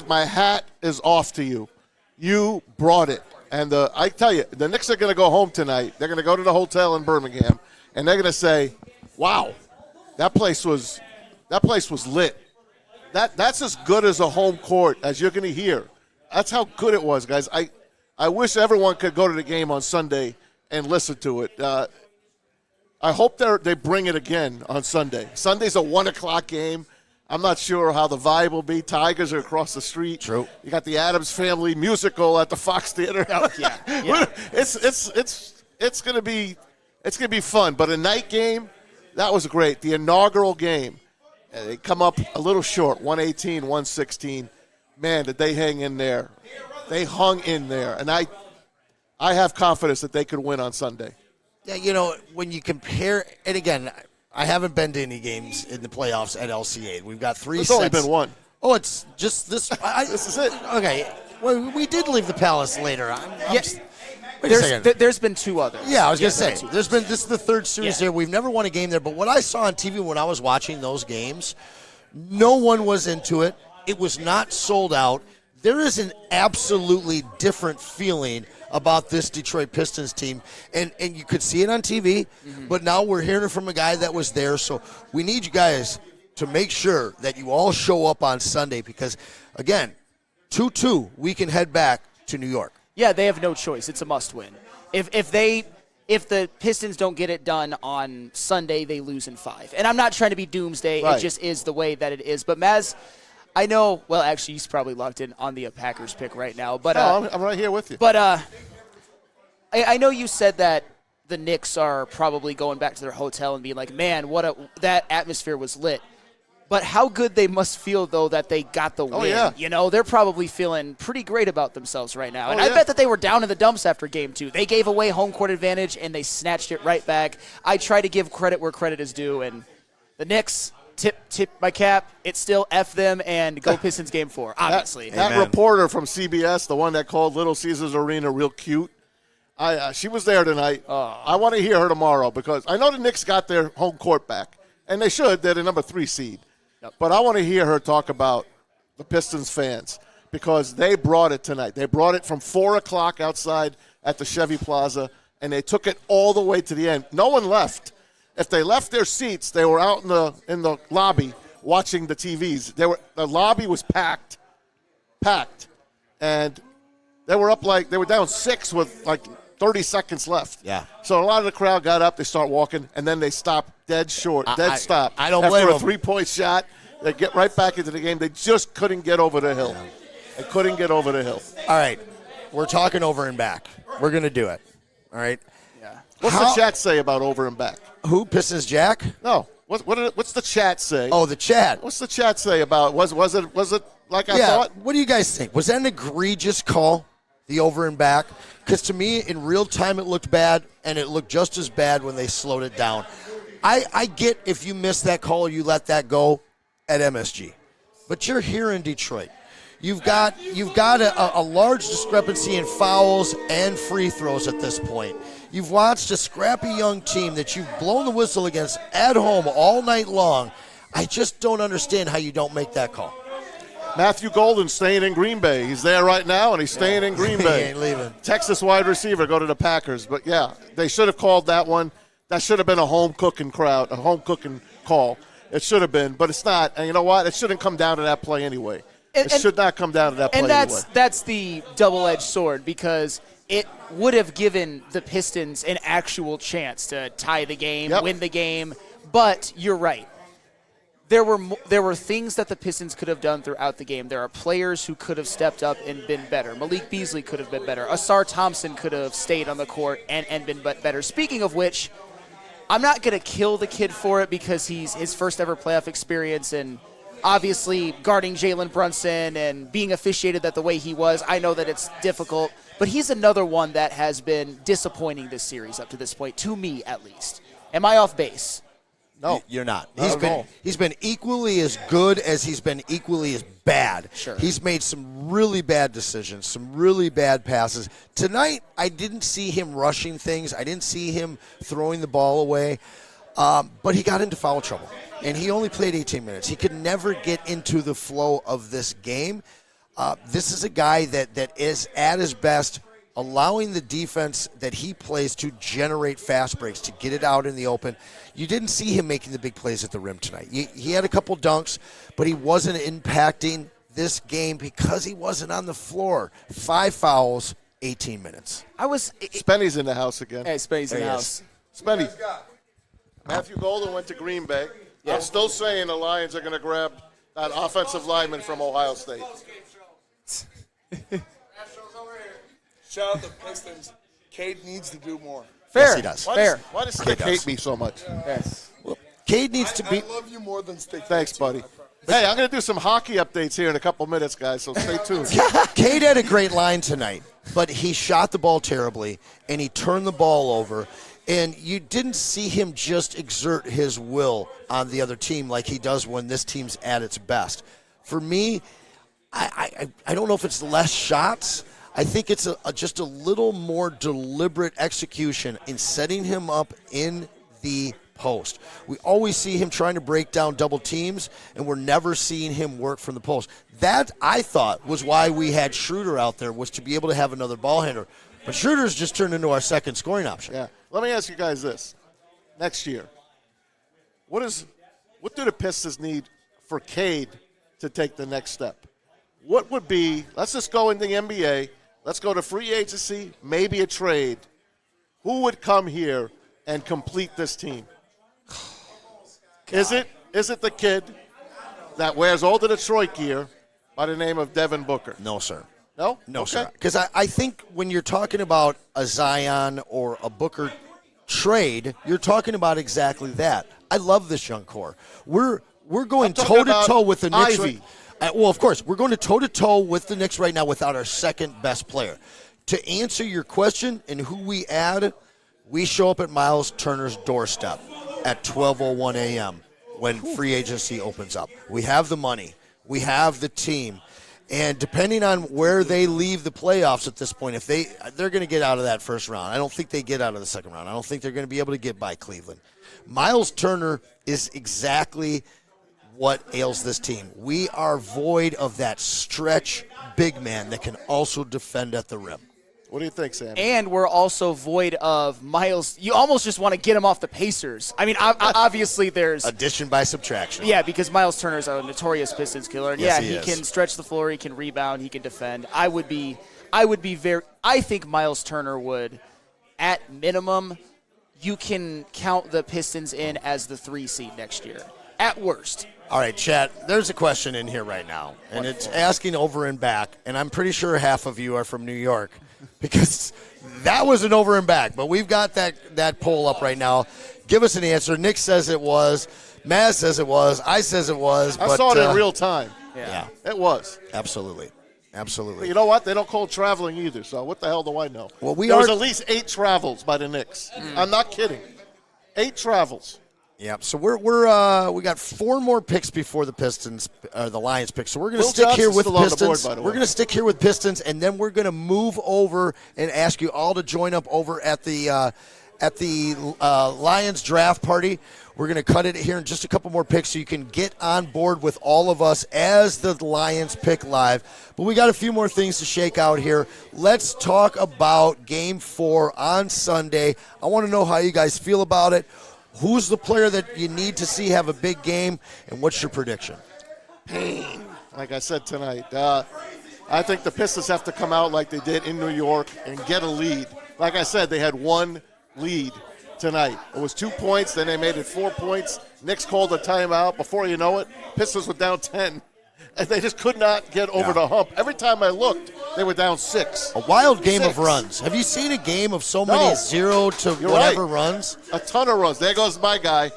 my hat is off to you. You brought it. And I tell you, the Knicks are going to go home tonight. They're going to go to the hotel in Birmingham, and they're going to say, wow, that place was lit. That's as good as a home court as you're going to hear. That's how good it was, guys. I wish everyone could go to the game on Sunday and listen to it. I hope they bring it again on Sunday. Sunday's a 1 o'clock game. I'm not sure how the vibe will be. Tigers are across the street. True. You got the Addams Family musical at the Fox Theater. Oh, yeah. It's gonna be fun. But a night game, that was great. The inaugural game, they come up a little short, 118-116. Man, did they hang in there? They hung in there, and I have confidence that they could win on Sunday. Yeah, when you compare, and again, I haven't been to any games in the playoffs at LCA. We've got 3 There's sets. only been one. Oh, it's just this. This is it. Okay. Well, we did leave the Palace later. There's been 2 others. Yeah, I was going to say, this is the 3rd series there. We've never won a game there. But what I saw on TV when I was watching those games, no one was into it. It was not sold out. There is an absolutely different feeling about this Detroit Pistons team, and you could see it on TV, but now we're hearing it from a guy that was there. So we need you guys to make sure that you all show up on Sunday because, again, 2-2, we can head back to New York. Yeah, they have no choice. It's a must-win. If the Pistons don't get it done on Sunday, they lose in 5. And I'm not trying to be doomsday. Right. It just is the way that it is. But Maz, I know. Well, actually, he's probably locked in on the Packers pick right now. But I'm right here with you. But I know you said that the Knicks are probably going back to their hotel and being like, "Man, that atmosphere was lit." But how good they must feel, though, that they got the win. Oh, yeah. You know, they're probably feeling pretty great about themselves right now. And Oh, I yeah. bet that they were down in the dumps after Game 2. They gave away home court advantage, and they snatched it right back. I try to give credit where credit is due, and the Knicks, tip my cap. It's still F them and go Pistons Game 4, obviously. That reporter from CBS, the one that called Little Caesars Arena real cute, she was there tonight. I want to hear her tomorrow because I know the Knicks got their home court back, and they should. They're the number 3 seed. Yep. But I want to hear her talk about the Pistons fans because they brought it tonight. They brought it from 4 o'clock outside at the Chevy Plaza, and they took it all the way to the end. No one left. If they left their seats, they were out in the lobby watching the TVs. The lobby was packed, and they were down 6 with like 30 seconds left. Yeah. So a lot of the crowd got up, they start walking, and then they stop dead short, stop. I don't blame After a them. 3-point shot, they get right back into the game. They just couldn't get over the hill. They couldn't get over the hill. All right. We're talking over and back. We're going to do it. All right. Yeah. What's the chat say about over and back? Who? Pistons Jack? No. What's the chat say? Oh, the chat. What's the chat say about was it like I Yeah. thought? What do you guys think? Was that an egregious call, the over and back? Because to me, in real time, it looked bad, and it looked just as bad when they slowed it down. I get if you miss that call, you let that go at MSG. But you're here in Detroit. You've got a large discrepancy in fouls and free throws at this point. You've watched a scrappy young team that you've blown the whistle against at home all night long. I just don't understand how you don't make that call. Matthew Golden's staying in Green Bay. He's there right now, and he's staying in Green Bay. He ain't leaving. Texas wide receiver, go to the Packers. But, yeah, they should have called that one. That should have been a home cooking call. It should have been, but it's not. And you know what? It shouldn't come down to that play anyway. It should not come down to that play anyway. And that's the double-edged sword because it would have given the Pistons an actual chance to tie the game, win the game. But you're right. There were things that the Pistons could have done throughout the game. There are players who could have stepped up and been better. Malik Beasley could have been better. Asar Thompson could have stayed on the court and been better. Speaking of which, I'm not going to kill the kid for it because he's his first ever playoff experience and obviously guarding Jalen Brunson and being officiated that the way he was. I know that it's difficult, but he's another one that has been disappointing this series up to this point, to me at least. Am I off base? No, you're not. Not He's been equally as good as he's been equally as bad. Sure. He's made some really bad decisions, some really bad passes. Tonight, I didn't see him rushing things. I didn't see him throwing the ball away. But he got into foul trouble, and he only played 18 minutes. He could never get into the flow of this game. This is a guy that is at his best, allowing the defense that he plays to generate fast breaks, to get it out in the open. You didn't see him making the big plays at the rim tonight. He had a couple dunks, but he wasn't impacting this game because he wasn't on the floor. 5 fouls, 18 minutes. Spenny's in the house again. Hey, Spenny's in the There he house. Spenny. Matthew Golden went to Green Bay. Yeah. I'm still saying the Lions are going to grab that offensive lineman from Ohio State. Shout out the Pistons. Cade needs to do more. Fair. Yes, he does. Why does Stick hate me so much? Yes. Cade needs to be. I love you more than Stick. Thanks, buddy. Hey, I'm going to do some hockey updates here in a couple minutes, guys, so stay tuned. Cade had a great line tonight, but he shot the ball terribly, and he turned the ball over, and you didn't see him just exert his will on the other team like he does when this team's at its best. For me, I don't know if it's less shots. I think it's just a little more deliberate execution in setting him up in the post. We always see him trying to break down double teams, and we're never seeing him work from the post. That, I thought, was why we had Schroeder out there, was to be able to have another ball handler. But Schroeder's just turned into our second scoring option. Yeah. Let me ask you guys this. Next year, what do the Pistons need for Cade to take the next step? What would be, let's just go in the NBA, let's go to free agency, maybe a trade. Who would come here and complete this team? Is it the kid that wears all the Detroit gear by the name of Devin Booker? No, sir. No? No, Okay. sir. Because I think when you're talking about a Zion or a Booker trade, you're talking about exactly that. I love this young core. We're we're going I'm talking toe-to-toe with the Knicks. Ivy. Well, of course, we're going toe-to-toe with the Knicks right now without our second best player. To answer your question and who we add, we show up at Miles Turner's doorstep at 12:01 a.m. when free agency opens up. We have the money. We have the team. And depending on where they leave the playoffs at this point, if they're going to get out of that first round. I don't think they get out of the second round. I don't think they're going to be able to get by Cleveland. Miles Turner is exactly what ails this team. We are void of that stretch big man that can also defend at the rim. What do you think, Sam? And we're also void of Miles. You almost just want to get him off the Pacers. I mean, obviously there's addition by subtraction. Yeah, because Miles Turner is a notorious Pistons killer. And yes, he is. Can stretch the floor, he can rebound, he can defend. I think Miles Turner would, at minimum, you can count the Pistons in as the 3 seed next year. At worst. All right, chat, there's a question in here right now, and it's asking over and back, and I'm pretty sure half of you are from New York because that was an over and back, but we've got that poll up right now. Give us an answer. Nick says it was. Maz says it was. I says it was. I saw it in real time. Yeah. It was. Absolutely. But you know what? They don't call it traveling either, so what the hell do I know? Well, there was at least 8 travels by the Knicks. I'm not kidding. 8 travels. Yeah, so we got 4 more picks before the Lions pick. So we're going to stick Johnson's here with still on the Pistons. board, by the way. We're going to stick here with Pistons, and then we're going to move over and ask you all to join up over at the Lions draft party. We're going to cut it here in just a couple more picks so you can get on board with all of us as the Lions pick live. But we got a few more things to shake out here. Let's talk about Game 4 on Sunday. I want to know how you guys feel about it. Who's the player that you need to see have a big game, and what's your prediction? Pain. Like I said tonight, I think the Pistons have to come out like they did in New York and get a lead. Like I said, they had 1 lead tonight. It was 2 points, then they made it 4 points. Knicks called a timeout. Before you know it, Pistons were down 10. And they just could not get over the hump. Every time I looked, they were down 6. A wild game of runs. Have you seen a game of so many 0 to whatever runs? A ton of runs. There goes my guy,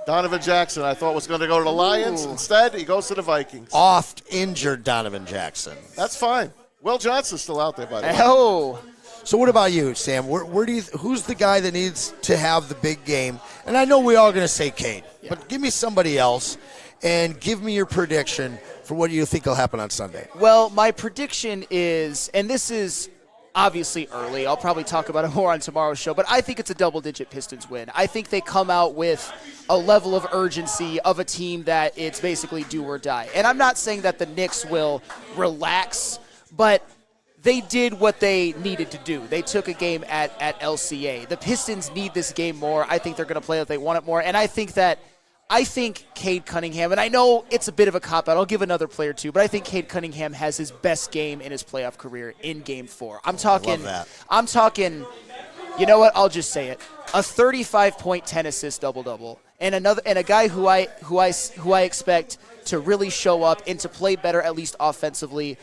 Donovan Jackson. I thought was going to go to the Lions. Instead, he goes to the Vikings. Oft injured Donovan Jackson. That's fine. Will Johnson's still out there, by the way. Oh. So what about you, Sam? Who's the guy that needs to have the big game? And I know we're all going to say Cade, but give me somebody else and give me your prediction for what you think will happen on Sunday. Well, my prediction is, and this is obviously early, I'll probably talk about it more on tomorrow's show, but I think it's a double-digit Pistons win. I think they come out with a level of urgency of a team that it's basically do or die. And I'm not saying that the Knicks will relax, but they did what they needed to do. They took a game at LCA. The Pistons need this game more. I think they're going to play it. They want it more. And I think Cade Cunningham, and I know it's a bit of a cop-out. I'll give another player too, but I think Cade Cunningham has his best game in his playoff career in Game 4. I'm talking, you know what? I'll just say it: a 35-point, 10-assist double-double, and a guy who I expect to really show up and to play better, at least offensively.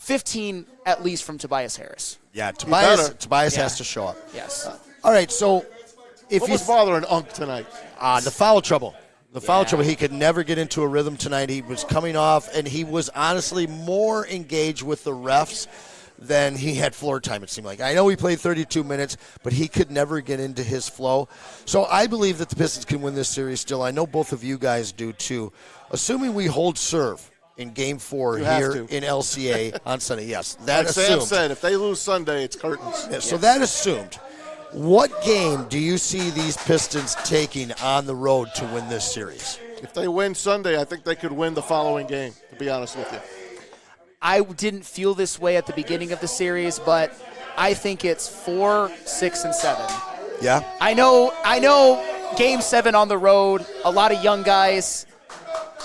15 at least from Tobias Harris. Yeah, Tobias has to show up. Yes. All right, so what was bothering Unk tonight? The foul trouble. Foul trouble. He could never get into a rhythm tonight. He was coming off, and he was honestly more engaged with the refs than he had floor time, it seemed like. I know he played 32 minutes, but he could never get into his flow. So I believe that the Pistons can win this series still. I know both of you guys do too. Assuming we hold serve in Game 4 here in LCA on Sunday. Yes, that like assumed. Sam said, if they lose Sunday, it's curtains. Yeah, so that assumed. What game do you see these Pistons taking on the road to win this series? If they win Sunday, I think they could win the following game, to be honest with you. I didn't feel this way at the beginning of the series, but I think it's 4, 6, and 7. Yeah? I know Game 7 on the road, a lot of young guys.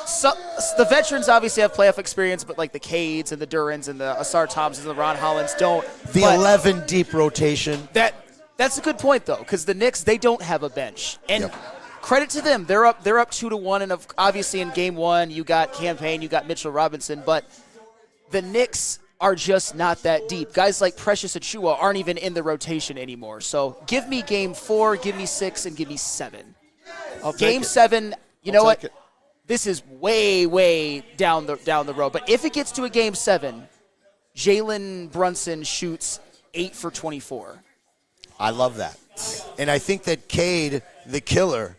So, the veterans obviously have playoff experience, but like the Cades and the Durans and the Asar Thompsons and the Ron Hollands don't. The 11 deep rotation. That's a good point, though, because the Knicks, they don't have a bench. And credit to them. They're up 2-1, and obviously in Game 1 you got Campaign, you got Mitchell Robinson, but the Knicks are just not that deep. Guys like Precious Achiuwa aren't even in the rotation anymore. So give me Game 4, give me 6, and give me 7. I'll take Game it. 7, you know what? this is way, way down the road. But if it gets to a Game 7, Jalen Brunson shoots 8 for 24. I love that. And I think that Cade, the killer,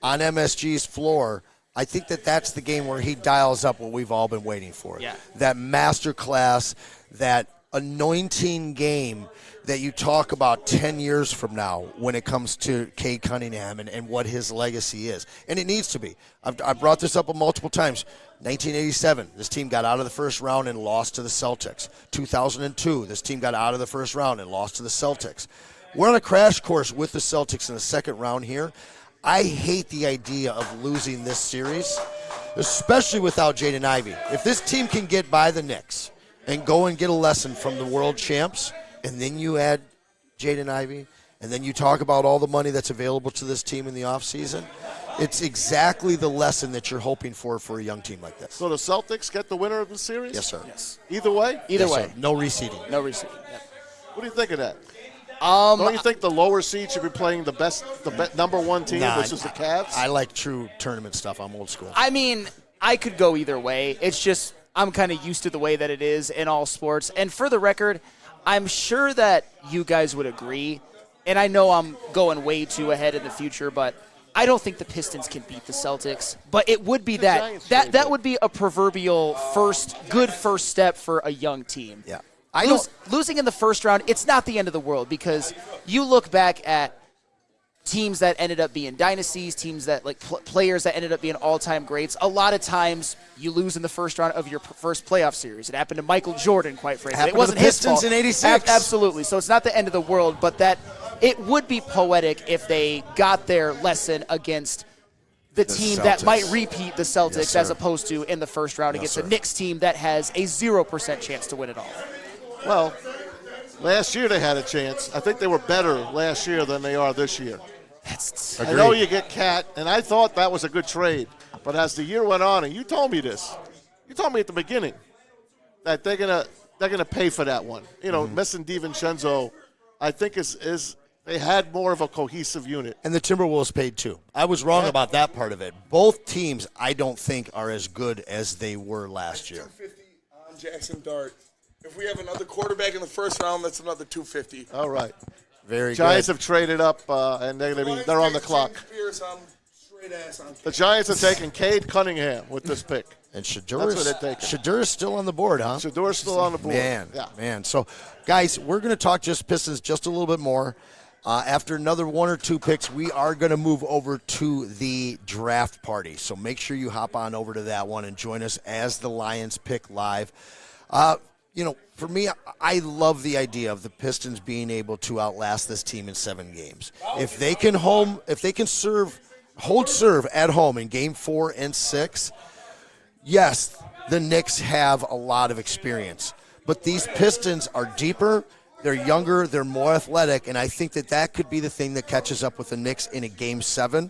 on MSG's floor, I think that that's the game where he dials up what we've all been waiting for. Yeah. That masterclass, that anointing game that you talk about 10 years from now when it comes to Cade Cunningham and what his legacy is. And it needs to be. I've brought this up multiple times. 1987, this team got out of the first round and lost to the Celtics. 2002, this team got out of the first round and lost to the Celtics. We're on a crash course with the Celtics in the second round here. I hate the idea of losing this series, especially without Jaden Ivey. If this team can get by the Knicks and go and get a lesson from the world champs, and then you add Jaden Ivey, and then you talk about all the money that's available to this team in the offseason, it's exactly the lesson that you're hoping for a young team like this. So the Celtics get the winner of the series? Yes, sir. Yes. Either way? Either Yes, way. sir. No reseeding. No reseeding. Yep. What do you think of that? Don't you think the lower seed should be playing the number one team versus the Cavs? I like true tournament stuff. I'm old school. I mean, I could go either way. It's just I'm kind of used to the way that it is in all sports. And for the record, I'm sure that you guys would agree, and I know I'm going way too ahead in the future, but I don't think the Pistons can beat the Celtics. But it would be that would be a proverbial good first step for a young team. Yeah. Losing in the first round, it's not the end of the world because you look back at teams that ended up being dynasties, teams that players that ended up being all-time greats. A lot of times you lose in the first round of your first playoff series. It happened to Michael Jordan, quite frankly. It wasn't his fault. Pistons in '86. Absolutely. So it's not the end of the world, but that it would be poetic if they got their lesson against the team Celtics. that might repeat the Celtics Yes, as sir. opposed to in the first round against sir. a Knicks team that has a 0% chance to win it all. Well, last year they had a chance. I think they were better last year than they are this year. I know you get Cat, and I thought that was a good trade. But as the year went on, and you told me this, you told me at the beginning that they're gonna pay for that one. You know, missing DiVincenzo, I think is they had more of a cohesive unit. And the Timberwolves paid too. I was wrong about that part of it. Both teams, I don't think, are as good as they were last year. 250 on Jackson Dart. If we have another quarterback in the first round, that's another 250. All right. Very Giants good. have traded up, and they're on the clock. The Giants are taking Cade Cunningham with this pick. And That's what they're taking. Shadur's still on the board, huh? Shadur's still on the board. Man. So, guys, we're going to talk Pistons just a little bit more. After another one or two picks, we are going to move over to the draft party. So make sure you hop on over to that one and join us as the Lions pick live. For me, I love the idea of the Pistons being able to outlast this team in 7 games. If they can hold serve at home in Game 4 and 6, yes, the Knicks have a lot of experience. But these Pistons are deeper, they're younger, they're more athletic, and I think that could be the thing that catches up with the Knicks in a Game 7.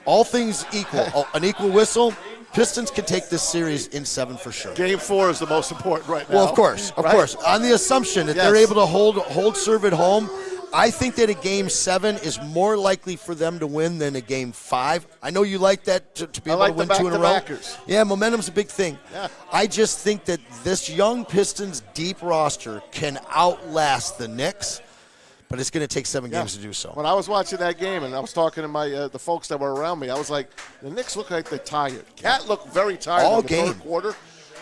All things equal, an equal whistle, Pistons can take this series in 7 for sure. Game 4 is the most important right now. Well, of course. On the assumption that they're able to hold serve at home, I think that a Game 7 is more likely for them to win than a Game 5. I know you like that to be able to win 2 in a row. Yeah, momentum's a big thing. Yeah. I just think that this young Pistons deep roster can outlast the Knicks, but it's going to take 7 games to do so. When I was watching that game and I was talking to my the folks that were around me, I was like, the Knicks look like they're tired. Cat looked very tired in the third quarter,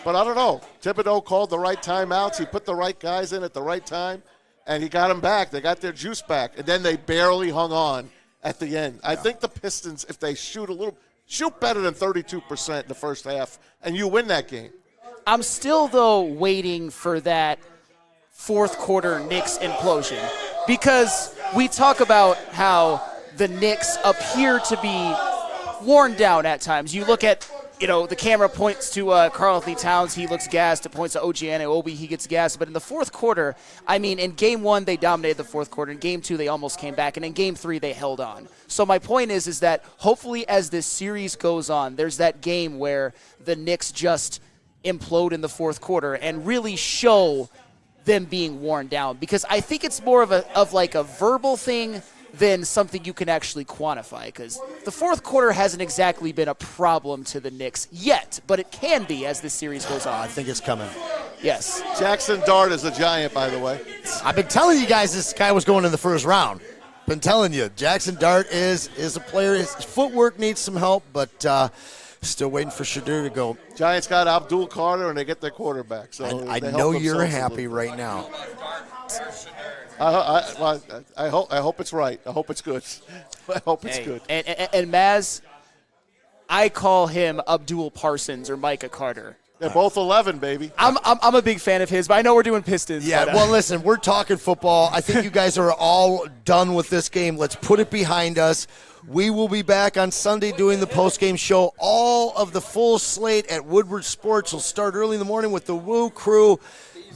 but I don't know. Thibodeau called the right timeouts. He put the right guys in at the right time, and he got them back. They got their juice back, and then they barely hung on at the end. I think the Pistons, if they shoot better than 32% in the first half, and you win that game. I'm still, though, waiting for that fourth quarter Knicks implosion. Because we talk about how the Knicks appear to be worn down at times. You look at, the camera points to Karl Anthony Towns. He looks gassed. It points to OG Anunoby. He gets gassed. But in the fourth quarter, in Game 1, they dominated the fourth quarter. In Game 2, they almost came back. And in Game 3, they held on. So my point is that hopefully as this series goes on, there's that game where the Knicks just implode in the fourth quarter and really show them being worn down, because I think it's more of a verbal thing than something you can actually quantify, because the fourth quarter hasn't exactly been a problem to the Knicks yet, but it can be as this series goes on. I think it's coming. Yes. Jackson Dart is a giant, by the way. I've been telling you guys this guy was going in the first round. Been telling you, Jackson Dart is a player. His footwork needs some help, but still waiting for Shadur to go. Giants got Abdul Carter, and they get their quarterback. So I they know help you're themselves a happy little. right now. I hope it's right. I hope it's good. I hope it's good. And Maz, I call him Abdul Parsons or Micah Carter. They're both 11, baby. I'm a big fan of his, but I know we're doing Pistons. Yeah, but, well, listen, we're talking football. I think you guys are all done with this game. Let's put it behind us. We will be back on Sunday doing the post-game show. All of the full slate at Woodward Sports will start early in the morning with the Woo Crew,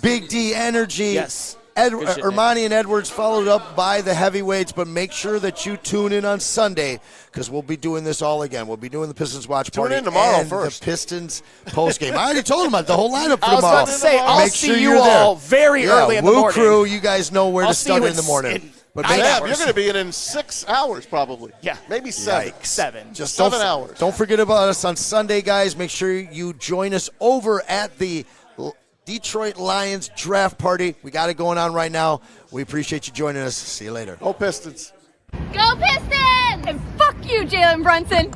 Big D Energy. Yes. Ermani and Edwards followed up by the Heavyweights, but make sure that you tune in on Sunday because we'll be doing this all again. We'll be doing the Pistons watch party in tomorrow and first. the Pistons postgame. I already told them about the whole lineup for I was tomorrow. about to say, I'll Make see sure you you're there. all very early in the Woo morning. Crew, you guys know where I'll to see you start in the morning. But make Sam, it- you're going to be in 6 hours probably. Yeah. Maybe 7. Yikes. 7. Just 7 hours. Don't forget about us on Sunday, guys. Make sure you join us over at the Detroit Lions draft party. We got it going on right now. We appreciate you joining us. See you later. Go Pistons. Go Pistons! And fuck you, Jalen Brunson.